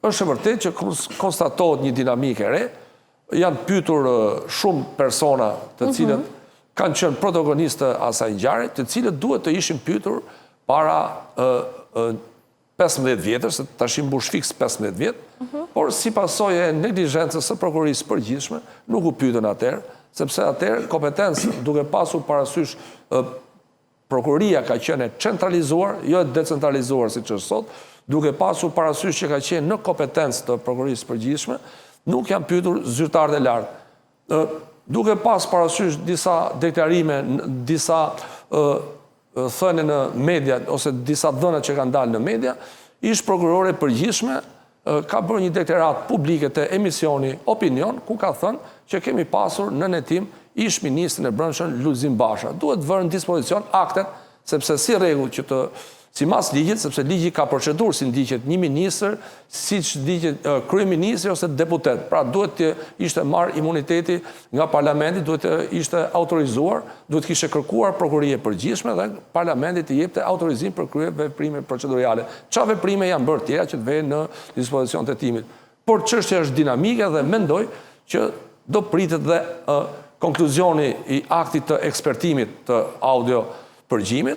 është e vërtet që konstatohet një dinamike re, janë pyetur shumë persona të cilët kanë qenë protagonistë asaj ngjarje, të cilët duhet të ishin pyetur para 15 vjetës, se tash i mbush fiks 15 vjet, por si pasojë e neglizhencës së prokurorisë përgjithshme, nuk u pyetën atëherë, sepse atëherë kompetencë duke pasur parasysh prokuroria ka qenë centralizuar, jo e decentralizuar siç është sot, duke pasur parasysh që ka qenë në kompetencë të prokurorisë përgjithshme, nuk janë pyetur zyrtarët e lartë. Duke pas parasysh disa deklarime, disa thënie në media, ose disa dhëna që kanë dalë në media, ish prokurore përgjithshme ka bërë një deklarat publike të emisioni Opinion, ku ka thënë që kemi pasur në netim ish ministrin e Brendshëm Lulzim Basha. Duhet vërë në dispozicion aktet, sepse si rregull që si mas ligjit, sepse ligji ka procedurë si ndiqet një ministër, si që ndiqet kryeministri ose deputet. Pra duhet të ishte marrë imuniteti nga parlamenti, duhet të ishte autorizuar, duhet të kishte kërkuar prokuroria e përgjithshme dhe parlamenti të jepte autorizim për kryer veprime procedurale. Çfarë veprime janë bërë tjera që të vijnë në dispozicion të hetimit. Por çështja është dinamike dhe mendoj që do pritet dhe konkluzioni i aktit të ekspertimit të audio përgjimit.